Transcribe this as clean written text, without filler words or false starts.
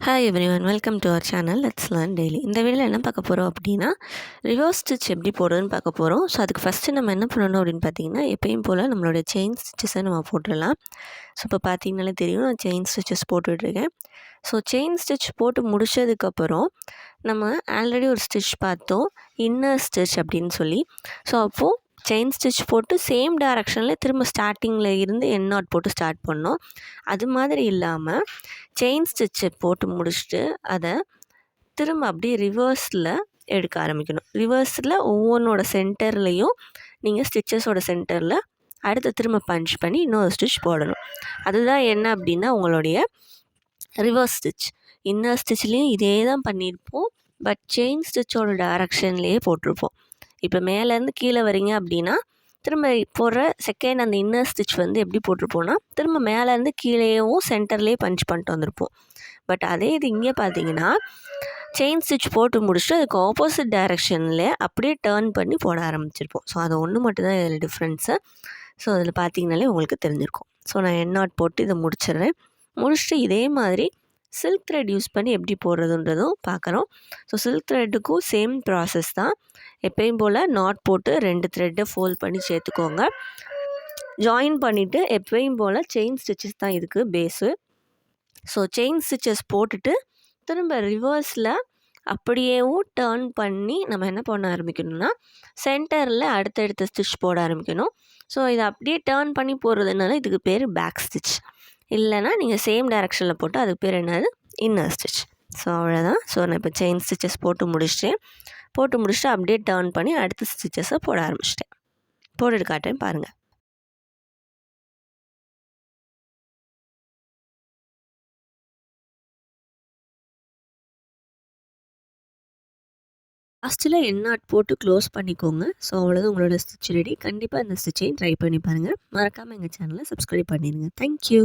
Hi everyone, welcome to our channel let's learn daily. இந்த வீடியோவில் என்ன பார்க்க போகிறோம் அப்படின்னா, ரிவர்ஸ் ஸ்டிச் எப்படி போடுறதுன்னு பார்க்க போகிறோம். ஸோ அதுக்கு ஃபஸ்ட்டு நம்ம என்ன பண்ணணும் அப்படின்னு பார்த்தீங்கன்னா, எப்பயும் போல் நம்மளோட செயின் ஸ்டிச்சஸை நம்ம போட்டுடலாம். ஸோ இப்போ பார்த்தீங்கனாலே தெரியும், நான் செயின் ஸ்டிச்சஸ் போட்டுட்ருக்கேன். ஸோ செயின் ஸ்டிச் போட்டு முடித்ததுக்கப்புறம் நம்ம ஆல்ரெடி ஒரு ஸ்டிச் பார்த்தோம், இன்னர் ஸ்டிச் அப்படின்னு சொல்லி. ஸோ அப்போது செயின் ஸ்டிச் போட்டு சேம் டைரக்ஷனில் திரும்ப ஸ்டார்டிங்கில் இருந்து என் நாட் போட்டு ஸ்டார்ட் பண்ணோம். அது மாதிரி இல்லாமல் செயின் ஸ்டிச்சை போட்டு முடிச்சுட்டு அதை திரும்ப அப்படியே ரிவர்ஸில் எடுக்க ஆரம்பிக்கணும். ரிவர்ஸில் ஒவ்வொன்றோட சென்டர்லேயும் நீங்கள் ஸ்டிச்சஸோட சென்டரில் அடுத்து திரும்ப பஞ்ச் பண்ணி இன்னொரு ஸ்டிச் போடணும். அதுதான் என்ன அப்படின்னா உங்களுடைய ரிவர்ஸ் ஸ்டிச். இன்னர் ஸ்டிச்லேயும் இதே தான் பண்ணியிருப்போம், பட் செயின் ஸ்டிச்சோட டைரக்ஷன்லேயே போட்டிருப்போம். இப்போ மேலேருந்து கீழே வரீங்க அப்படின்னா திரும்ப போடுற செகண்ட் அந்த இன்னர் ஸ்டிச் வந்து எப்படி போட்டிருப்போன்னா திரும்ப மேலேருந்து கீழேயும் சென்டர்லேயே பஞ்ச் பண்ணிட்டு வந்திருப்போம். பட் அதே இது இங்கே பார்த்தீங்கன்னா செயின் ஸ்டிச் போட்டு முடிச்சுட்டு அதுக்கு ஆப்போசிட் டைரெக்ஷனில் அப்படியே டேர்ன் பண்ணி போட ஆரம்பிச்சிருப்போம். ஸோ அது ஒன்று மட்டும்தான் இதில் டிஃப்ரென்ஸு. ஸோ அதில் பார்த்தீங்கனாலே உங்களுக்கு தெரிஞ்சிருக்கும். ஸோ நான் என் நாட் போட்டு இதை முடிச்சிடுறேன். முடிச்சுட்டு இதே மாதிரி சில்க் த்ரெட் யூஸ் பண்ணி எப்படி போடுறதுன்றதும் பார்க்குறோம். ஸோ சில்க் த்ரெட்டுக்கும் சேம் ப்ராசஸ் தான். எப்பயும் போல் நாட் போட்டு 2 த்ரெட்டை ஃபோல்ட் பண்ணி சேர்த்துக்கோங்க. ஜாயின் பண்ணிவிட்டு எப்பயும் போல் செயின் ஸ்டிச்சஸ் தான் இதுக்கு பேஸு. ஸோ செயின் ஸ்டிச்சஸ் போட்டுட்டு திரும்ப ரிவர்ஸில் அப்படியேவும் டேர்ன் பண்ணி நம்ம என்ன பண்ண ஆரம்பிக்கணும்னா சென்டரில் அடுத்தடுத்த ஸ்டிச் போட ஆரம்பிக்கணும். ஸோ இதை அப்படியே டேர்ன் பண்ணி போடுறதுனால இதுக்கு பேர் பேக் ஸ்டிச். இல்லைனா நீங்கள் சேம் டைரெக்ஷனில் போட்டு அதுக்கு பேர் என்னது இன்னர் ஸ்டிச். ஸோ அவ்வளோதான். ஸோ நான் இப்போ செயின் ஸ்டிச்சஸ் போட்டு முடிச்சுட்டு அப்படியே டேர்ன் பண்ணி அடுத்த ஸ்டிச்சஸை போட ஆரம்பிச்சிட்டேன். போட்டுட்டு காட்டுறேன் பாருங்கள். லாஸ்ட்டில் என் நாட் போட்டு க்ளோஸ் பண்ணிக்கோங்க. ஸோ அவ்வளோதான், உங்களோட ஸ்டிச் ரெடி. கண்டிப்பாக இந்த ஸ்டிச்சையும் ட்ரை பண்ணி பாருங்கள். மறக்காமல் எங்கள் சேனலை சப்ஸ்கிரைப் பண்ணிடுங்க. தேங்க்யூ.